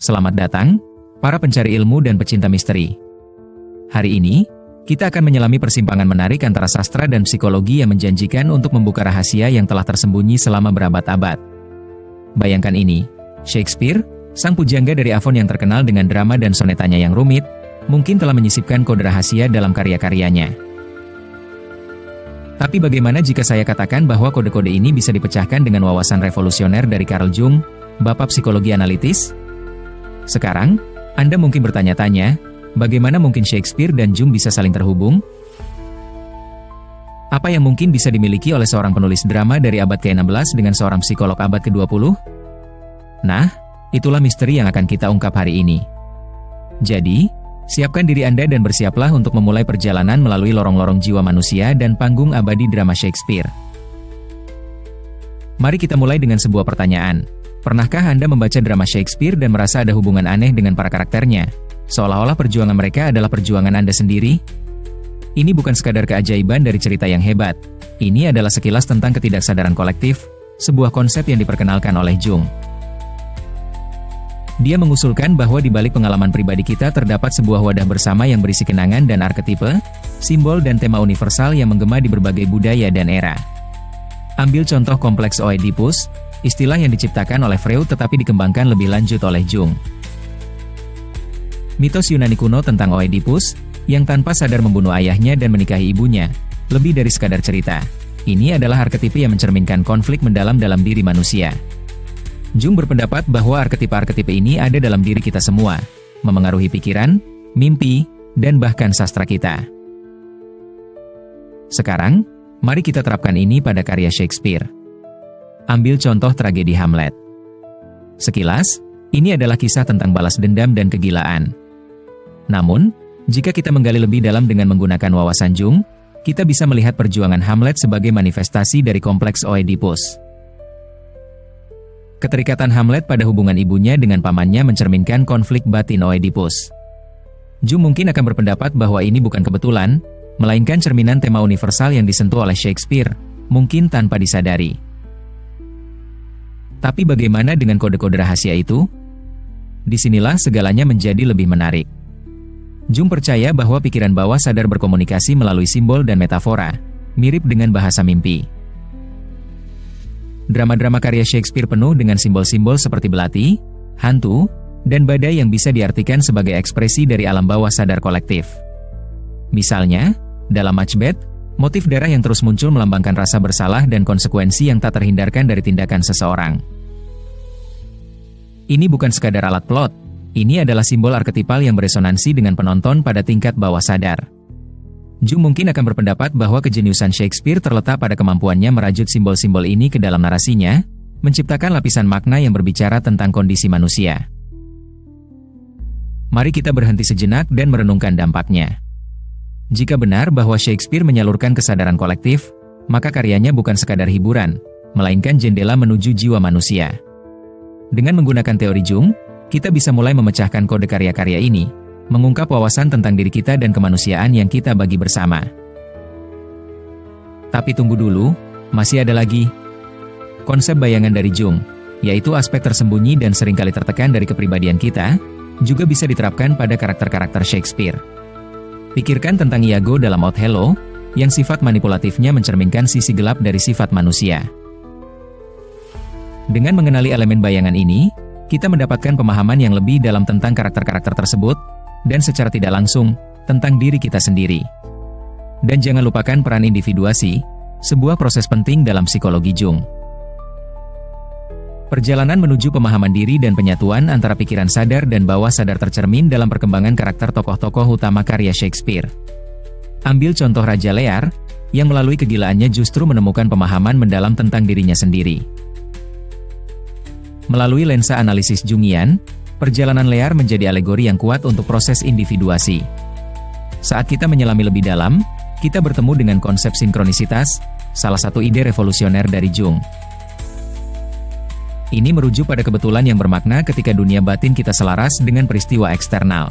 Selamat datang, para pencari ilmu dan pecinta misteri. Hari ini, kita akan menyelami persimpangan menarik antara sastra dan psikologi yang menjanjikan untuk membuka rahasia yang telah tersembunyi selama berabad-abad. Bayangkan ini, Shakespeare, sang pujangga dari Avon yang terkenal dengan drama dan sonetanya yang rumit, mungkin telah menyisipkan kode rahasia dalam karya-karyanya. Tapi bagaimana jika saya katakan bahwa kode-kode ini bisa dipecahkan dengan wawasan revolusioner dari Carl Jung, Bapak Psikologi Analitis? Sekarang, Anda mungkin bertanya-tanya, bagaimana mungkin Shakespeare dan Jung bisa saling terhubung? Apa yang mungkin bisa dimiliki oleh seorang penulis drama dari abad ke-16 dengan seorang psikolog abad ke-20? Nah, itulah misteri yang akan kita ungkap hari ini. Jadi, siapkan diri Anda dan bersiaplah untuk memulai perjalanan melalui lorong-lorong jiwa manusia dan panggung abadi drama Shakespeare. Mari kita mulai dengan sebuah pertanyaan. Pernahkah Anda membaca drama Shakespeare dan merasa ada hubungan aneh dengan para karakternya? Seolah-olah perjuangan mereka adalah perjuangan Anda sendiri? Ini bukan sekadar keajaiban dari cerita yang hebat. Ini adalah sekilas tentang ketidaksadaran kolektif, sebuah konsep yang diperkenalkan oleh Jung. Dia mengusulkan bahwa di balik pengalaman pribadi kita terdapat sebuah wadah bersama yang berisi kenangan dan arketipe, simbol dan tema universal yang menggema di berbagai budaya dan era. Ambil contoh kompleks Oedipus, istilah yang diciptakan oleh Freud tetapi dikembangkan lebih lanjut oleh Jung. Mitos Yunani kuno tentang Oedipus, yang tanpa sadar membunuh ayahnya dan menikahi ibunya, lebih dari sekadar cerita. Ini adalah arketipe yang mencerminkan konflik mendalam dalam diri manusia. Jung berpendapat bahwa arketipe-arketipe ini ada dalam diri kita semua, memengaruhi pikiran, mimpi, dan bahkan sastra kita. Sekarang, mari kita terapkan ini pada karya Shakespeare. Ambil contoh tragedi Hamlet. Sekilas, ini adalah kisah tentang balas dendam dan kegilaan. Namun, jika kita menggali lebih dalam dengan menggunakan wawasan Jung, kita bisa melihat perjuangan Hamlet sebagai manifestasi dari kompleks Oedipus. Keterikatan Hamlet pada hubungan ibunya dengan pamannya mencerminkan konflik batin Oedipus. Jung mungkin akan berpendapat bahwa ini bukan kebetulan, melainkan cerminan tema universal yang disentuh oleh Shakespeare, mungkin tanpa disadari. Tapi bagaimana dengan kode-kode rahasia itu? Disinilah segalanya menjadi lebih menarik. Jung percaya bahwa pikiran bawah sadar berkomunikasi melalui simbol dan metafora, mirip dengan bahasa mimpi. Drama-drama karya Shakespeare penuh dengan simbol-simbol seperti belati, hantu, dan badai yang bisa diartikan sebagai ekspresi dari alam bawah sadar kolektif. Misalnya, dalam Macbeth, motif darah yang terus muncul melambangkan rasa bersalah dan konsekuensi yang tak terhindarkan dari tindakan seseorang. Ini bukan sekadar alat plot, ini adalah simbol arketipal yang beresonansi dengan penonton pada tingkat bawah sadar. Jung mungkin akan berpendapat bahwa kejeniusan Shakespeare terletak pada kemampuannya merajut simbol-simbol ini ke dalam narasinya, menciptakan lapisan makna yang berbicara tentang kondisi manusia. Mari kita berhenti sejenak dan merenungkan dampaknya. Jika benar bahwa Shakespeare menyalurkan kesadaran kolektif, maka karyanya bukan sekadar hiburan, melainkan jendela menuju jiwa manusia. Dengan menggunakan teori Jung, kita bisa mulai memecahkan kode karya-karya ini, mengungkap wawasan tentang diri kita dan kemanusiaan yang kita bagi bersama. Tapi tunggu dulu, masih ada lagi. Konsep bayangan dari Jung, yaitu aspek tersembunyi dan seringkali tertekan dari kepribadian kita, juga bisa diterapkan pada karakter-karakter Shakespeare. Pikirkan tentang Iago dalam Othello, yang sifat manipulatifnya mencerminkan sisi gelap dari sifat manusia. Dengan mengenali elemen bayangan ini, kita mendapatkan pemahaman yang lebih dalam tentang karakter-karakter tersebut, dan secara tidak langsung, tentang diri kita sendiri. Dan jangan lupakan peran individuasi, sebuah proses penting dalam psikologi Jung. Perjalanan menuju pemahaman diri dan penyatuan antara pikiran sadar dan bawah sadar tercermin dalam perkembangan karakter tokoh-tokoh utama karya Shakespeare. Ambil contoh Raja Lear, yang melalui kegilaannya justru menemukan pemahaman mendalam tentang dirinya sendiri. Melalui lensa analisis Jungian, perjalanan Lear menjadi alegori yang kuat untuk proses individuasi. Saat kita menyelami lebih dalam, kita bertemu dengan konsep sinkronisitas, salah satu ide revolusioner dari Jung. Ini merujuk pada kebetulan yang bermakna ketika dunia batin kita selaras dengan peristiwa eksternal.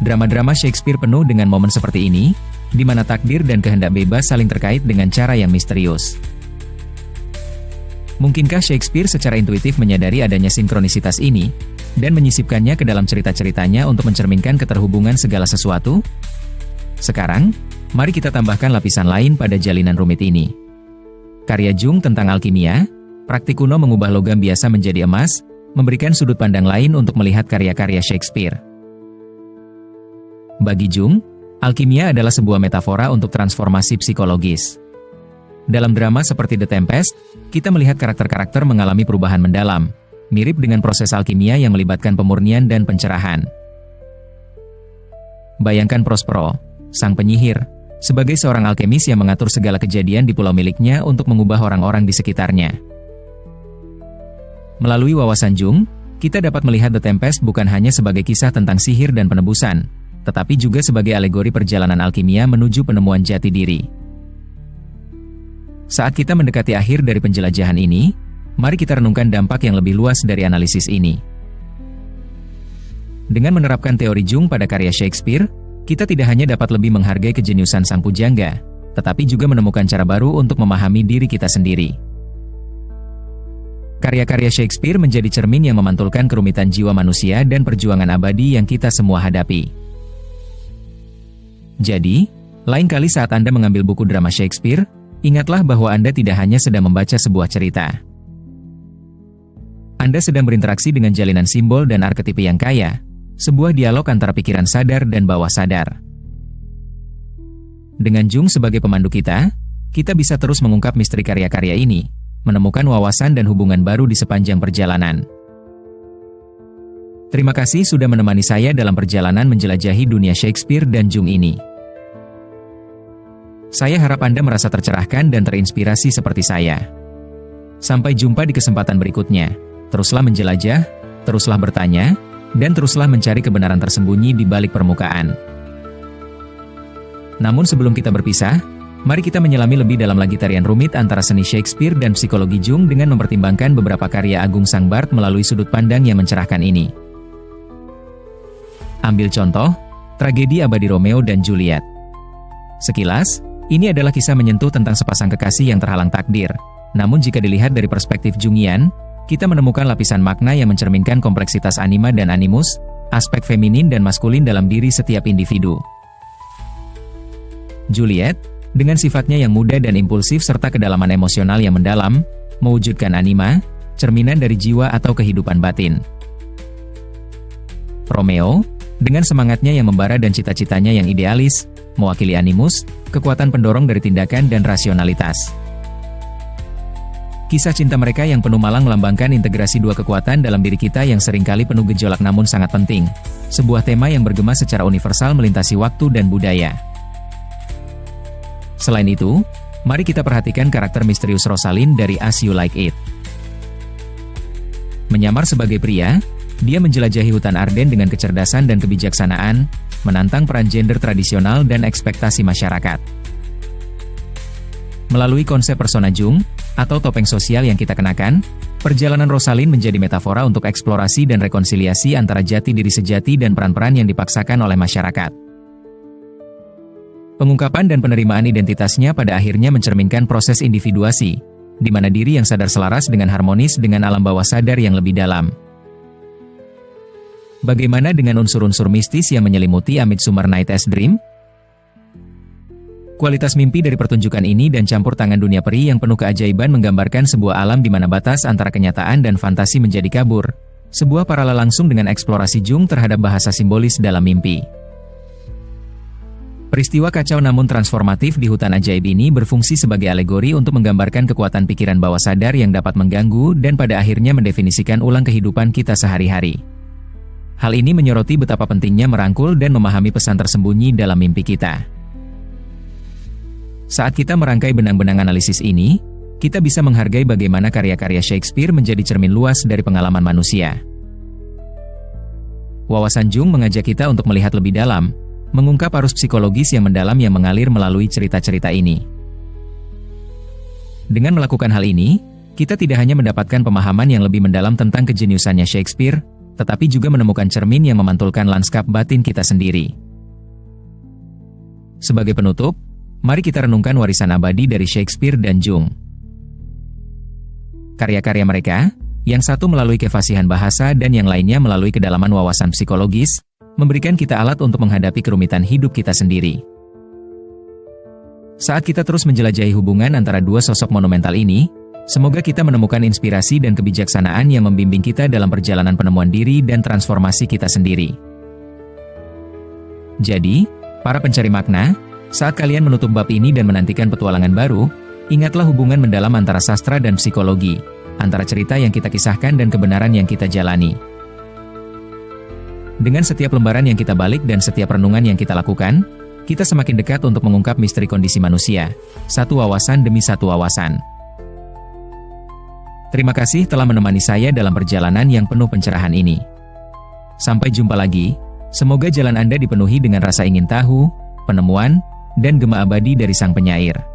Drama-drama Shakespeare penuh dengan momen seperti ini, di mana takdir dan kehendak bebas saling terkait dengan cara yang misterius. Mungkinkah Shakespeare secara intuitif menyadari adanya sinkronisitas ini, dan menyisipkannya ke dalam cerita-ceritanya untuk mencerminkan keterhubungan segala sesuatu? Sekarang, mari kita tambahkan lapisan lain pada jalinan rumit ini. Karya Jung tentang alkimia, praktik kuno mengubah logam biasa menjadi emas, memberikan sudut pandang lain untuk melihat karya-karya Shakespeare. Bagi Jung, alkimia adalah sebuah metafora untuk transformasi psikologis. Dalam drama seperti The Tempest, kita melihat karakter-karakter mengalami perubahan mendalam, mirip dengan proses alkimia yang melibatkan pemurnian dan pencerahan. Bayangkan Prospero, sang penyihir, sebagai seorang alkemis yang mengatur segala kejadian di pulau miliknya untuk mengubah orang-orang di sekitarnya. Melalui wawasan Jung, kita dapat melihat The Tempest bukan hanya sebagai kisah tentang sihir dan penebusan, tetapi juga sebagai alegori perjalanan alkimia menuju penemuan jati diri. Saat kita mendekati akhir dari penjelajahan ini, mari kita renungkan dampak yang lebih luas dari analisis ini. Dengan menerapkan teori Jung pada karya Shakespeare, kita tidak hanya dapat lebih menghargai kejeniusan sang pujangga, tetapi juga menemukan cara baru untuk memahami diri kita sendiri. Karya-karya Shakespeare menjadi cermin yang memantulkan kerumitan jiwa manusia dan perjuangan abadi yang kita semua hadapi. Jadi, lain kali saat Anda mengambil buku drama Shakespeare, ingatlah bahwa Anda tidak hanya sedang membaca sebuah cerita. Anda sedang berinteraksi dengan jalinan simbol dan arketipe yang kaya, sebuah dialog antara pikiran sadar dan bawah sadar. Dengan Jung sebagai pemandu kita bisa terus mengungkap misteri karya-karya ini, menemukan wawasan dan hubungan baru di sepanjang perjalanan. Terima kasih sudah menemani saya dalam perjalanan menjelajahi dunia Shakespeare dan Jung ini. Saya harap Anda merasa tercerahkan dan terinspirasi seperti saya. Sampai jumpa di kesempatan berikutnya. Teruslah menjelajah, teruslah bertanya, dan teruslah mencari kebenaran tersembunyi di balik permukaan. Namun sebelum kita berpisah, mari kita menyelami lebih dalam lagi tarian rumit antara seni Shakespeare dan psikologi Jung dengan mempertimbangkan beberapa karya agung sang Bard melalui sudut pandang yang mencerahkan ini. Ambil contoh, tragedi abadi Romeo dan Juliet. Sekilas, ini adalah kisah menyentuh tentang sepasang kekasih yang terhalang takdir. Namun jika dilihat dari perspektif Jungian, kita menemukan lapisan makna yang mencerminkan kompleksitas anima dan animus, aspek feminin dan maskulin dalam diri setiap individu. Juliet, dengan sifatnya yang muda dan impulsif serta kedalaman emosional yang mendalam, mewujudkan anima, cerminan dari jiwa atau kehidupan batin. Romeo, dengan semangatnya yang membara dan cita-citanya yang idealis, mewakili animus, kekuatan pendorong dari tindakan dan rasionalitas. Kisah cinta mereka yang penuh malang melambangkan integrasi dua kekuatan dalam diri kita yang seringkali penuh gejolak namun sangat penting. Sebuah tema yang bergema secara universal melintasi waktu dan budaya. Selain itu, mari kita perhatikan karakter misterius Rosalind dari As You Like It. Menyamar sebagai pria, dia menjelajahi hutan Arden dengan kecerdasan dan kebijaksanaan, menantang peran gender tradisional dan ekspektasi masyarakat. Melalui konsep persona Jung, atau topeng sosial yang kita kenakan, perjalanan Rosalind menjadi metafora untuk eksplorasi dan rekonsiliasi antara jati diri sejati dan peran-peran yang dipaksakan oleh masyarakat. Pengungkapan dan penerimaan identitasnya pada akhirnya mencerminkan proses individuasi, di mana diri yang sadar selaras dengan harmonis dengan alam bawah sadar yang lebih dalam. Bagaimana dengan unsur-unsur mistis yang menyelimuti A Midsummer Night's Dream? Kualitas mimpi dari pertunjukan ini dan campur tangan dunia peri yang penuh keajaiban menggambarkan sebuah alam di mana batas antara kenyataan dan fantasi menjadi kabur. Sebuah paralel langsung dengan eksplorasi Jung terhadap bahasa simbolis dalam mimpi. Peristiwa kacau namun transformatif di hutan ajaib ini berfungsi sebagai alegori untuk menggambarkan kekuatan pikiran bawah sadar yang dapat mengganggu dan pada akhirnya mendefinisikan ulang kehidupan kita sehari-hari. Hal ini menyoroti betapa pentingnya merangkul dan memahami pesan tersembunyi dalam mimpi kita. Saat kita merangkai benang-benang analisis ini, kita bisa menghargai bagaimana karya-karya Shakespeare menjadi cermin luas dari pengalaman manusia. Wawasan Jung mengajak kita untuk melihat lebih dalam, mengungkap arus psikologis yang mendalam yang mengalir melalui cerita-cerita ini. Dengan melakukan hal ini, kita tidak hanya mendapatkan pemahaman yang lebih mendalam tentang kejeniusannya Shakespeare, tetapi juga menemukan cermin yang memantulkan lanskap batin kita sendiri. Sebagai penutup, mari kita renungkan warisan abadi dari Shakespeare dan Jung. Karya-karya mereka, Yang satu melalui kefasihan bahasa dan yang lainnya melalui kedalaman wawasan psikologis, memberikan kita alat untuk menghadapi kerumitan hidup kita sendiri. Saat kita terus menjelajahi hubungan antara dua sosok monumental ini, semoga kita menemukan inspirasi dan kebijaksanaan yang membimbing kita dalam perjalanan penemuan diri dan transformasi kita sendiri. Jadi, para pencari makna, saat kalian menutup bab ini dan menantikan petualangan baru, ingatlah hubungan mendalam antara sastra dan psikologi, antara cerita yang kita kisahkan dan kebenaran yang kita jalani. Dengan setiap lembaran yang kita balik dan setiap renungan yang kita lakukan, kita semakin dekat untuk mengungkap misteri kondisi manusia, satu wawasan demi satu wawasan. Terima kasih telah menemani saya dalam perjalanan yang penuh pencerahan ini. Sampai jumpa lagi, semoga jalan Anda dipenuhi dengan rasa ingin tahu, penemuan, dan gema abadi dari Sang Penyair.